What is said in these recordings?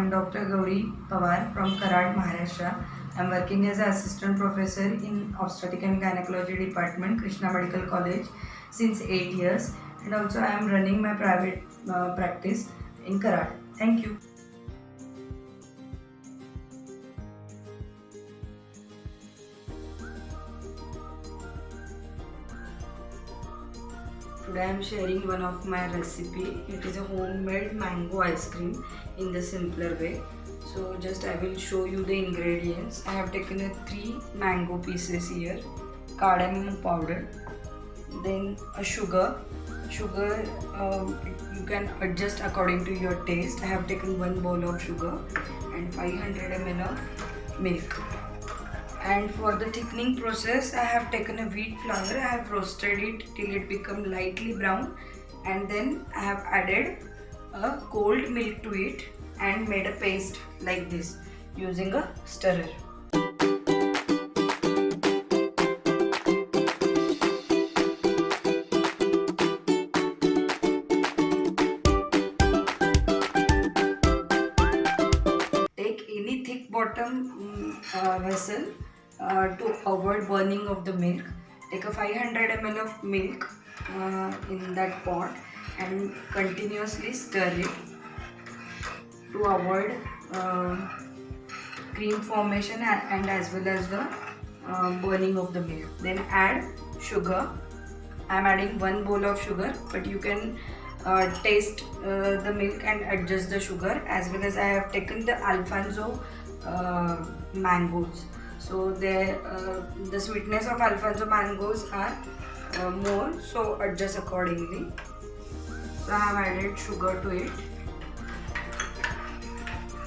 I'm Dr. Gauri Pawar from Karad, Maharashtra. I'm working as an assistant professor in obstetric and gynecology department, Krishna Medical College, since 8 years, and also I am running my private practice in Karad. Thank you. Today I am sharing one of my recipe. It is a homemade mango ice cream in the simpler way. So just I will show you the ingredients. I have taken a 3 mango pieces here, cardamom powder, then a sugar. You can adjust according to your taste. I have taken 1 bowl of sugar and 500 ml of milk. And for the thickening process, I have taken a wheat flour. I have roasted it till it become lightly brown, and then I have added a cold milk to it and made a paste like this using a stirrer. Take any thick bottom vessel to avoid burning of the milk. Take a 500 ml of milk in that pot and continuously stir it to avoid cream formation and as well as the burning of the milk. Then add sugar. I am adding 1 bowl of sugar, but you can taste the milk and adjust the sugar. As well as I have taken the Alfonso mangoes. So the sweetness of Alfonso mangoes are more, so adjust accordingly. So I have added sugar to it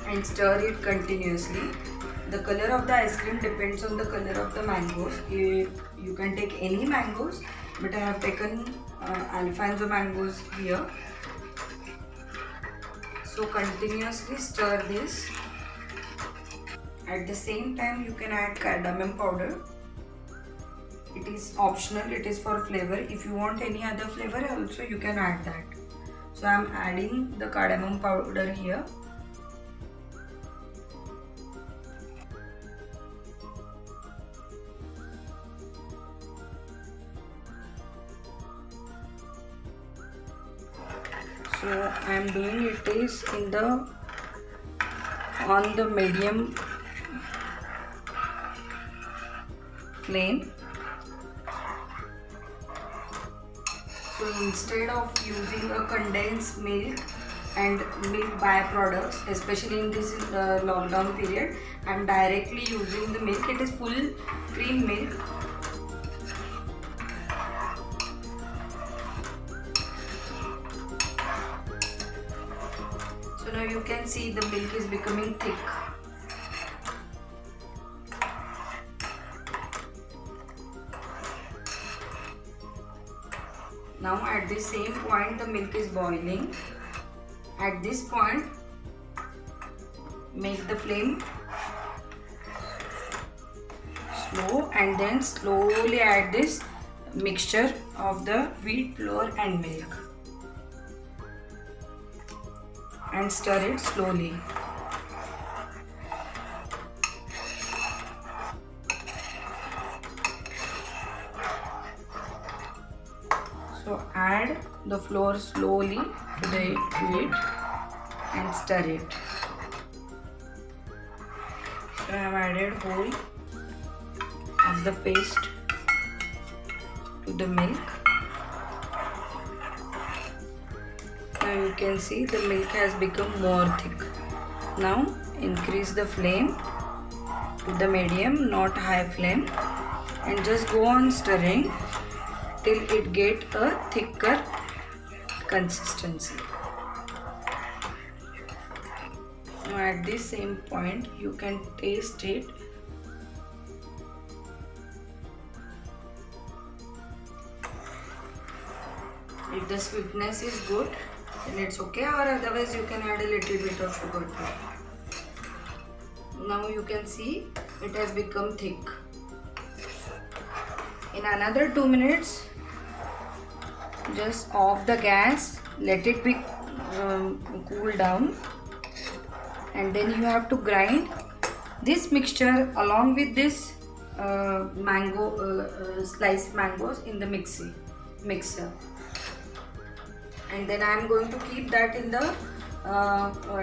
and stir it continuously. The color of the ice cream depends on the color of the mangoes. You can take any mangoes, but I have taken Alfonso mangoes here. So continuously stir this. At the same time, you can add cardamom powder. It is optional, it is for flavor. If you want any other flavor also, you can add that. So I am adding the cardamom powder here. So I am doing it is on the medium flame. So instead of using a condensed milk and milk byproducts, especially in this lockdown period, I am directly using the milk. It is full cream milk. So now you can see the milk is becoming thick. Now at the same point the milk is boiling. At this point, make the flame slow and then slowly add this mixture of the wheat flour and milk and stir it slowly. So add the flour slowly to it and stir it. So I have added whole of the paste to the milk. Now you can see the milk has become more thick. Now increase the flame to the medium, not high flame, and just go on stirring till it get a thicker consistency. Now at this same point you can taste it. If the sweetness is good, then it's okay, or otherwise you can add a little bit of sugar to it. Now you can see it has become thick. In another 2 minutes, just off the gas, let it be cool down and then you have to grind this mixture along with this sliced mangoes in the mixer. And then I am going to keep that in the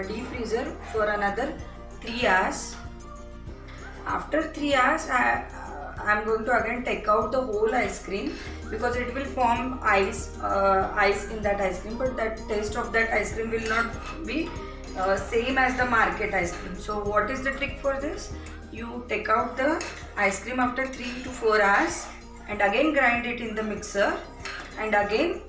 deep freezer for another 3 hours. After 3 hours, I am going to again take out the whole ice cream, because it will form ice in that ice cream, but that taste of that ice cream will not be same as the market ice cream. So what is the trick for this? You take out the ice cream after 3 to 4 hours and again grind it in the mixer, and again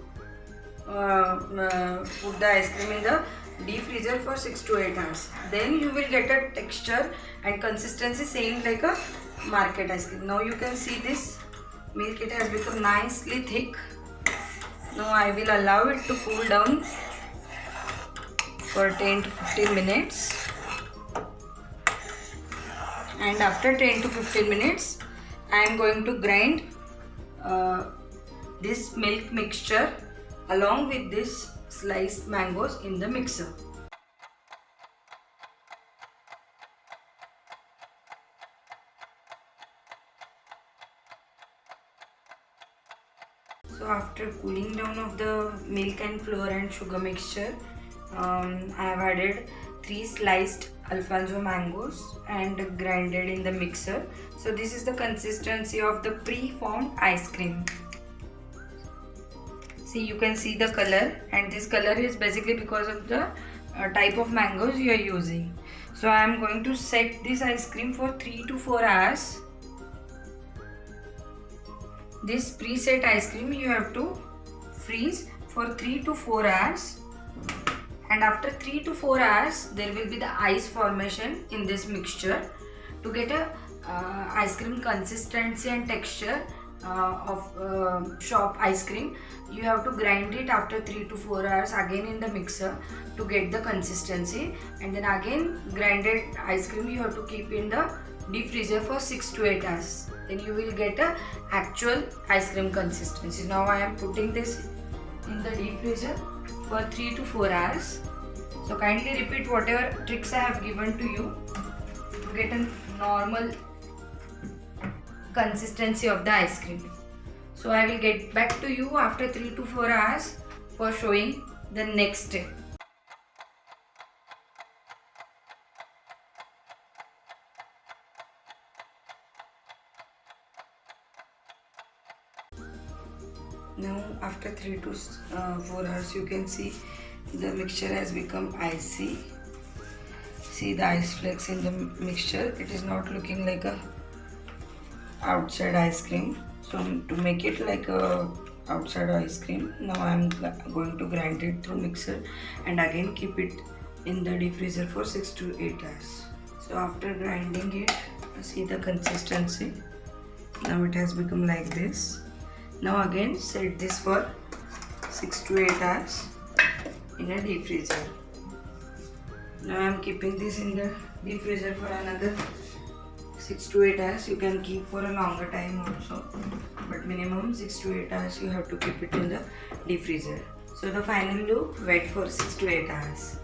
put the ice cream in the deep freezer for 6 to 8 hours. Then you will get a texture and consistency same like a market ice cream. Now you can see this milk, it has become nicely thick. Now I will allow it to cool down for 10 to 15 minutes. And after 10 to 15 minutes, I am going to grind this milk mixture along with this sliced mangoes in the mixer. So after cooling down of the milk and flour and sugar mixture, I have added 3 sliced Alfonso mangoes and grinded in the mixer. So this is the consistency of the pre-formed ice cream. See, you can see the color, and this color is basically because of the type of mangoes you are using. So I am going to set this ice cream for 3 to 4 hours. This preset ice cream you have to freeze for 3 to 4 hours, and after 3 to 4 hours there will be the ice formation in this mixture. To get a ice cream consistency and texture of shop ice cream, you have to grind it after 3 to 4 hours again in the mixer to get the consistency, and then again grinded ice cream you have to keep in the deep freezer for 6 to 8 hours. Then you will get a actual ice cream consistency. Now I am putting this in the deep freezer for 3 to 4 hours. So kindly repeat whatever tricks I have given to you to get a normal consistency of the ice cream. So I will get back to you after 3 to 4 hours for showing the next step. Now after 3 to 4 hours, you can see the mixture has become icy. See the ice flakes in the mixture. It is not looking like a outside ice cream. So to make it like a outside ice cream, now I am going to grind it through mixer and again keep it in the deep freezer for 6 to 8 hours. So after grinding it, see the consistency. Now it has become like this. Now again set this for 6 to 8 hours in a deep freezer. Now I am keeping this in the deep freezer for another 6 to 8 hours. You can keep for a longer time also, but minimum 6 to 8 hours you have to keep it in the deep freezer. So the final look, wait for 6 to 8 hours.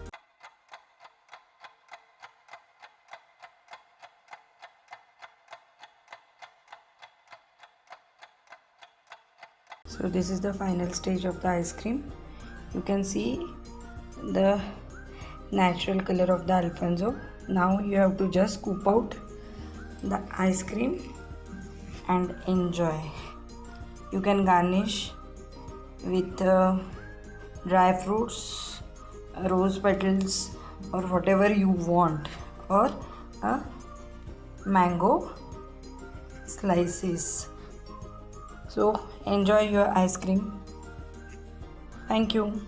So this is the final stage of the ice cream. You can see the natural color of the Alfonso. Now you have to just scoop out the ice cream and enjoy. You can garnish with dry fruits, rose petals, or whatever you want, or mango slices. So enjoy your ice cream. Thank you.